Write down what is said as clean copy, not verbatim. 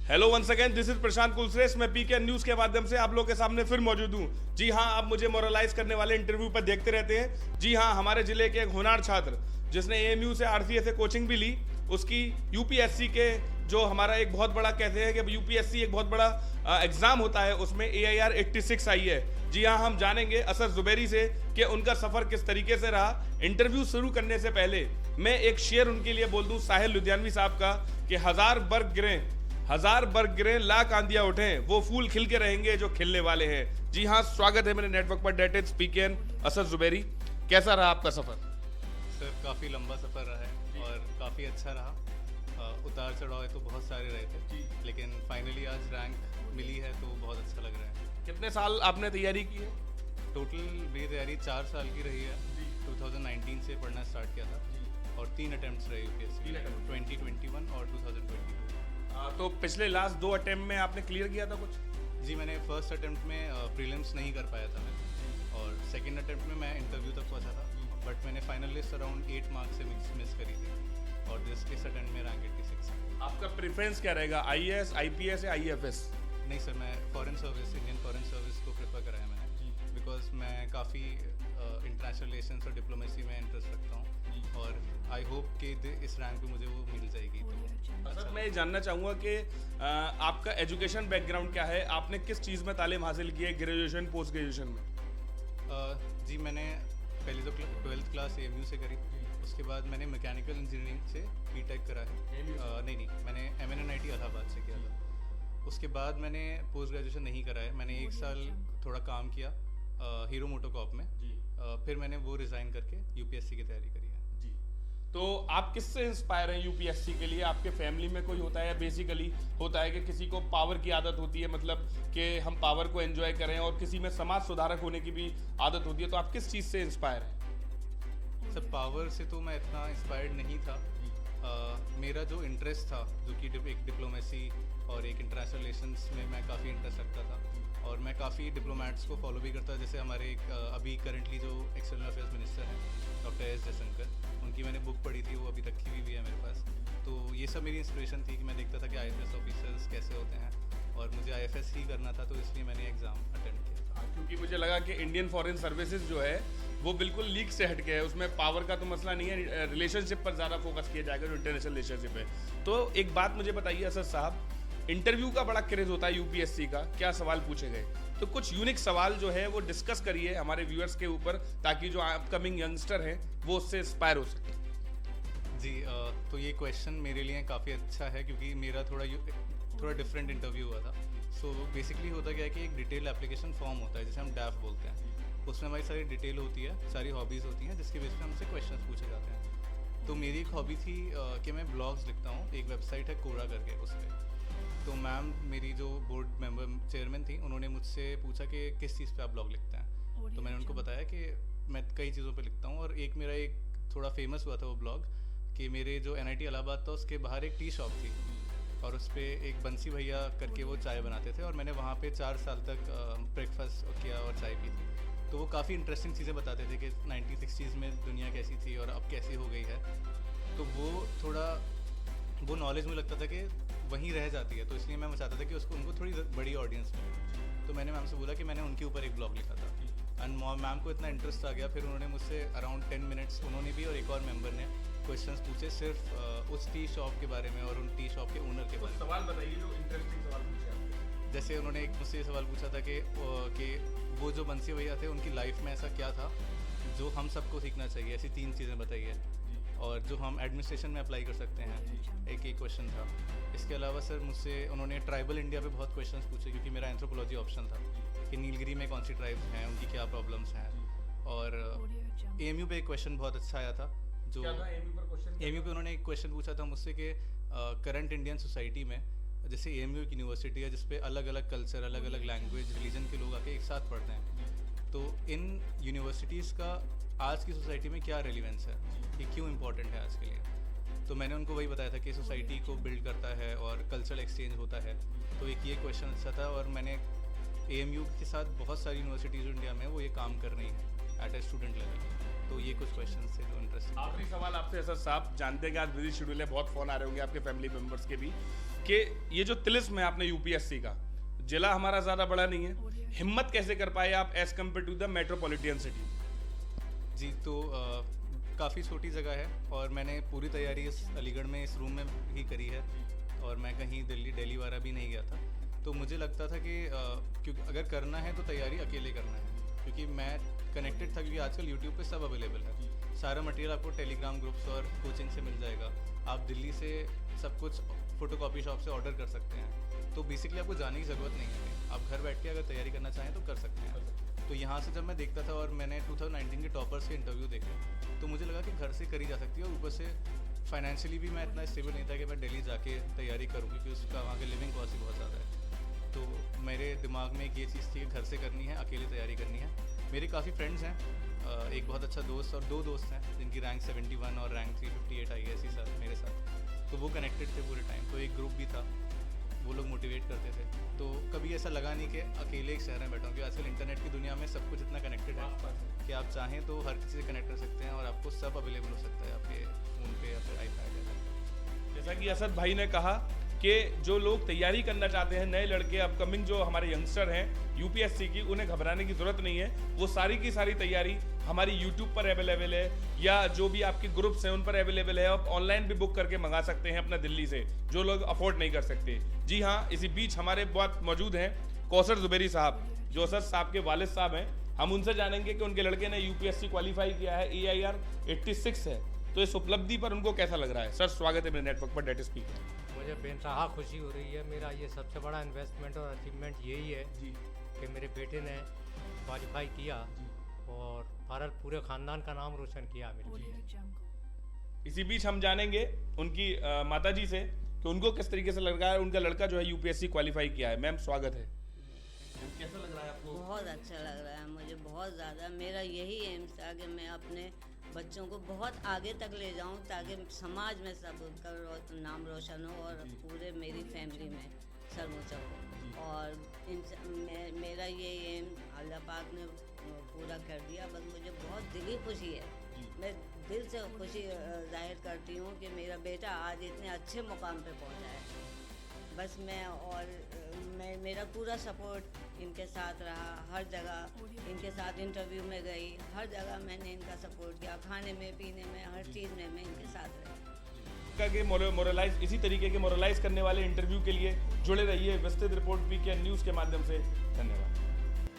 Hello once again, this is Prashant Kulshreshtha. मैं PK news के माध्यम से आप लोगों के सामने फिर मौजूद हूँ। जी हाँ, आप मुझे मोरलाइज करने वाले इंटरव्यू पर देखते रहते हैं। जी हाँ, हमारे जिले के एक होनहार छात्र जिसने एएमयू से आरसीए से कोचिंग भी ली, उसकी यूपीएससी के जो हमारा एक बहुत बड़ा कहते हैं कि यूपीएससी एक बहुत बड़ा एग्जाम होता है, उसमें AIR 86 आई है। जी हाँ, हम जानेंगे असद जुबैरी से कि उनका सफर किस तरीके से रहा। इंटरव्यू शुरू करने से पहले मैं एक शेर उनके लिए बोल दूं साहिल लुधियानवी साहब का कि हजार बर्ग गिरे लाख आंधियां उठें, वो फूल खिल के रहेंगे जो खिलने वाले हैं। जी हाँ, स्वागत है मेरे नेटवर्क पर। That is PKN Asad Zubairi. कैसा रहा आपका सफर? सर काफ़ी लंबा सफ़र रहा है और काफ़ी अच्छा रहा। उतार चढ़ाव तो बहुत सारे रहे थे, लेकिन फाइनली आज रैंक मिली है तो बहुत अच्छा लग रहा है। कितने साल आपने तैयारी की है? टोटल मेरी तैयारी 4 साल की रही है। 2019 से पढ़ना स्टार्ट किया था और 3 अटेम्प्ट्स रहे यूपीएससी, 2021 और 2022। तो पिछले लास्ट 2 अटेम्प्ट में आपने क्लियर किया था कुछ? जी, मैंने फर्स्ट अटेम्प्ट में प्रीलिम्स नहीं कर पाया था मैं, और सेकेंड अटेम्प्ट में मैं इंटरव्यू तक पहुँचा था, बट मैंने फाइनल लिस्ट अराउंड 8 मार्क्स से मिस करी थी, और इस अटेम्प्ट में रैंक 86 है। आपका प्रेफरेंस क्या रहेगा, IAS, IPS या IFS? नहीं सर, मैं foreign service, Indian foreign service को प्रेफर कराया मैंने, बिकॉज मैं काफ़ी इंटरनेशनल रिलेशंस और डिप्लोमेसी में इंटरेस्ट रखता हूँ, और आई होप कि इस रैंक पे मुझे वो मिल जाएगी। तो सर, मैं ये जानना चाहूँगा कि आपका एजुकेशन बैकग्राउंड क्या है? आपने किस चीज़ में तालीम हासिल की है, ग्रेजुएशन, पोस्ट ग्रेजुएशन में? जी, मैंने पहले तो 12th क्लास AMU से करी, उसके बाद मैंने मैकेनिकल इंजीनियरिंग से BTech करा है। नहीं, मैंने MNNIT इलाहाबाद से किया था। उसके बाद मैंने पोस्ट ग्रेजुएशन नहीं करा है। मैंने 1 साल थोड़ा काम किया हीरो मोटोकॉर्प में, फिर मैंने वो रिज़ाइन करके यूपीएससी की तैयारी करी है। जी, तो आप किससे इंस्पायर हैं यूपीएससी के लिए? आपके फैमिली में कोई होता है, या बेसिकली होता है कि किसी को पावर की आदत होती है, मतलब कि हम पावर को एंजॉय करें, और किसी में समाज सुधारक होने की भी आदत होती है, तो आप किस चीज़ से इंस्पायर हैं? सर, पावर से तो मैं इतना इंस्पायर्ड नहीं था। मेरा जो इंटरेस्ट था, जो कि एक डिप्लोमेसी और एक इंटरनेशनल रिलेशंस में मैं काफ़ी इंटरेस्ट रखता था, और मैं काफ़ी डिप्लोमेट्स को फॉलो भी करता था। जैसे हमारे अभी करंटली जो एक्सटर्नल अफेयर्स मिनिस्टर हैं, डॉक्टर एस जयशंकर, उनकी मैंने बुक पढ़ी थी, वो अभी तक की भी है मेरे पास। तो ये सब मेरी इंस्पिरेशन थी कि मैं देखता था कि IFS ऑफिसर्स कैसे होते हैं, और मुझे IFS ही करना था, तो इसलिए मैंने एग्ज़ाम अटेम्प्ट किया था। क्योंकि मुझे लगा कि इंडियन फॉरेन सर्विसेज जो है वो बिल्कुल लीक से हट के है, उसमें पावर का तो मसला नहीं है, रिलेशनशिप पर ज़्यादा फोकस किया जाएगा, जो इंटरनेशनल रिलेशनशिप है। तो एक बात मुझे बताइए असद साहब, इंटरव्यू का बड़ा क्रेज होता है यूपीएससी का, क्या सवाल पूछे गए? तो कुछ यूनिक सवाल जो है वो डिस्कस करिए हमारे व्यूअर्स के ऊपर, ताकि जो अपकमिंग यंगस्टर हैं वो उससे इंस्पायर हो सके। जी, तो ये क्वेश्चन मेरे लिए काफ़ी अच्छा है, क्योंकि मेरा थोड़ा डिफरेंट इंटरव्यू हुआ था। सो बेसिकली होता क्या है कि एक डिटेल एप्लीकेशन फॉर्म होता है, जिसे हम डैफ बोलते हैं। उसमें हमारी सारी डिटेल होती है, सारी हॉबीज़ होती हैं, जिसके बेस पे हमसे क्वेश्चंस पूछे जाते हैं। तो मेरी एक हॉबी थी कि मैं ब्लॉग्स लिखता हूँ। एक वेबसाइट है कोरा करके, उस पर। तो मैम, मेरी जो बोर्ड मेंबर चेयरमैन थी, उन्होंने मुझसे पूछा कि किस चीज़ पे आप ब्लॉग लिखते हैं। तो मैंने उनको बताया कि मैं कई चीज़ों पे लिखता हूँ, और मेरा एक थोड़ा फेमस हुआ था वो ब्लॉग, कि मेरे जो NIT इलाहाबाद था उसके बाहर एक टी शॉप थी, और उस पर एक बंसी भैया करके वो चाय बनाते थे, और मैंने वहाँ पे 4 साल तक ब्रेकफास्ट किया और चाय पी थी। तो वो काफ़ी इंटरेस्टिंग चीज़ें बताते थे कि 1960s में दुनिया कैसी थी और अब कैसी हो गई है। तो वो नॉलेज मुझे लगता था कि वहीं रह जाती है, तो इसलिए मैं चाहता था कि उनको थोड़ी बड़ी ऑडियंस मिले। तो मैंने मैम से बोला कि मैंने उनके ऊपर एक ब्लॉग लिखा था, एंड मैम को इतना इंटरेस्ट आ गया, फिर उन्होंने मुझसे अराउंड 10 मिनट्स, उन्होंने भी और एक और मेंबर ने क्वेश्चंस पूछे सिर्फ उस टी शॉप के बारे में और उन टी शॉप के ओनर के बारे में। सवाल बताइए जो इंटरेस्टिंग सवाल पूछे आपने। जैसे उन्होंने एक मुझसे सवाल पूछा था कि वो जो बंसी भैया थे, उनकी लाइफ में ऐसा क्या था जो हम सबको सीखना चाहिए, ऐसी 3 चीज़ें बताइए, और जो हम एडमिनिस्ट्रेशन में अप्लाई कर सकते हैं। एक क्वेश्चन था। इसके अलावा सर, मुझसे उन्होंने ट्राइबल इंडिया पे बहुत क्वेश्चंस पूछे, क्योंकि मेरा एंथ्रोपोलॉजी ऑप्शन था, कि नीलगिरी में कौन सी ट्राइब्स हैं, उनकी क्या प्रॉब्लम्स हैं। और AMU पे एक क्वेश्चन बहुत अच्छा आया था, जो AMU पे उन्होंने एक क्वेश्चन पूछा था मुझसे कि करंट इंडियन सोसाइटी में, जैसे AMU एक यूनिवर्सिटी है जिसपे अलग अलग कल्चर, अलग अलग लैंग्वेज, रिलीजन के लोग आके एक साथ पढ़ते हैं, तो इन यूनिवर्सिटीज़ का आज की सोसाइटी में क्या रेलिवेंस है, ये क्यों इम्पोर्टेंट है आज के लिए। तो मैंने उनको वही बताया था कि सोसाइटी को बिल्ड करता है और कल्चरल एक्सचेंज होता है। तो एक ये क्वेश्चन अच्छा था, और मैंने AMU के साथ बहुत सारी यूनिवर्सिटीज़ इंडिया में वो ये काम कर रही हैं एट ए स्टूडेंट लेवल। तो ये कुछ क्वेश्चन थे जो इंटरेस्टिंग। आखिरी सवाल आपसे असद साहब, जानते हैं कि आज बिजी शेड्यूल है, बहुत फ़ोन आ रहे होंगे आपके फैमिली मेम्बर्स के भी, कि ये जो तिलिस्म है आपने यूपीएससी का, जिला हमारा ज़्यादा बड़ा नहीं है, हिम्मत कैसे कर पाए आप as compared to the metropolitan city? जी, तो काफ़ी छोटी जगह है और मैंने पूरी तैयारी इस अलीगढ़ में इस रूम में ही करी है और मैं कहीं दिल्ली वगैरह भी नहीं गया था। तो मुझे लगता था कि क्योंकि अगर करना है तो तैयारी अकेले करना है, क्योंकि मैं कनेक्टेड था, क्योंकि आजकल यूट्यूब पे सब अवेलेबल है। सारा मटेरियल आपको टेलीग्राम ग्रुप्स और कोचिंग से मिल जाएगा। आप दिल्ली से सब कुछ फोटोकॉपी शॉप से ऑर्डर कर सकते हैं। तो बेसिकली आपको जाने की ज़रूरत नहीं है, आप घर बैठ के अगर तैयारी करना चाहें तो कर सकते हैं। तो यहाँ से जब मैं देखता था और मैंने 2019 के टॉपर्स के इंटरव्यू देखे, तो मुझे लगा कि घर से करी जा सकती है और ऊपर से फाइनेंशियली भी मैं इतना स्टेबल नहीं था कि मैं दिल्ली जाके तैयारी करूँ, क्योंकि उसका वहाँ के लिविंग कॉस्ट ही बहुत ज़्यादा है। तो मेरे दिमाग में एक ये चीज़ थी कि घर से करनी है, अकेले तैयारी करनी है। मेरे काफ़ी फ्रेंड्स हैं, एक बहुत अच्छा दोस्त और 2 दोस्त हैं जिनकी रैंक 71 और रैंक 358 आई है इसी साल मेरे साथ। तो वो कनेक्टेड थे पूरे टाइम। तो एक ग्रुप भी था, वो लोग मोटिवेट करते थे। तो कभी ऐसा लगा नहीं कि अकेले एक शहर में बैठा हूँ, क्योंकि आजकल इंटरनेट की दुनिया में सब कुछ इतना कनेक्टेड है कि आप चाहें तो हर किसी से कनेक्ट कर सकते हैं और आपको सब अवेलेबल हो सकता है आपके फ़ोन पे या फिर आईपैड या लैपटॉप। जैसा कि असद भाई ने कहा कि जो लोग तैयारी करना चाहते हैं, नए लड़के अपकमिंग जो हमारे यंगस्टर हैं यूपीएससी की, उन्हें घबराने की ज़रूरत नहीं है। वो सारी की सारी तैयारी हमारी यूट्यूब पर अवेलेबल है या जो भी आपके ग्रुप्स हैं उन पर अवेलेबल है। आप ऑनलाइन भी बुक करके मंगा सकते हैं अपना दिल्ली से, जो लोग अफोर्ड नहीं कर सकते। जी हाँ, इसी बीच हमारे बहुत मौजूद हैं कौसर जुबैरी साहब, जो असद साहब के वालिद साहब हैं। हम उनसे जानेंगे कि उनके लड़के ने यूपीएससी क्वालिफाई किया है, AIR 86 है, तो इस उपलब्धि पर उनको कैसा लग रहा है? सर स्वागत है मेरे नेटवर्क पर, डेट स्पीक। मुझे बेनतहा खुशी हो रही है। मेरा ये सबसे बड़ा इन्वेस्टमेंट और अचीवमेंट यही है जी कि मेरे बेटे ने क्वालिफाई किया और भारत पूरे ख़ानदान का नाम रोशन किया मेरे लिए। इसी बीच हम जानेंगे उनकी माताजी से कि उनको किस तरीके से लग रहा है। उनका लड़का जो है यूपीएससी क्वालिफाई किया है। मैम स्वागत है। कैसा लग रहा है आपको? बहुत अच्छा लग रहा है मुझे, बहुत ज़्यादा। मेरा यही एम था कि मैं अपने बच्चों को बहुत आगे तक ले जाऊं ताकि समाज में सबका नाम रोशन हो और पूरे मेरी फैमिली में सर्वोच्च हो। और मेरा ये एम अल्लाह पाक ने पूरा कर दिया। बस मुझे बहुत दिली खुशी है, मैं दिल से खुशी जाहिर करती हूँ कि मेरा बेटा आज इतने अच्छे मुकाम पे पहुँचा है। बस मैं मेरा पूरा सपोर्ट इनके साथ रहा। हर जगह इनके साथ इंटरव्यू में गई, हर जगह मैंने इनका सपोर्ट किया, खाने में पीने में हर चीज़ में मैं इनके साथ रही। के मोरलाइज इसी तरीके के मोरलाइज करने वाले इंटरव्यू के लिए जुड़े रहिए विस्तृत रिपोर्ट PKN न्यूज़ के माध्यम से। धन्यवाद।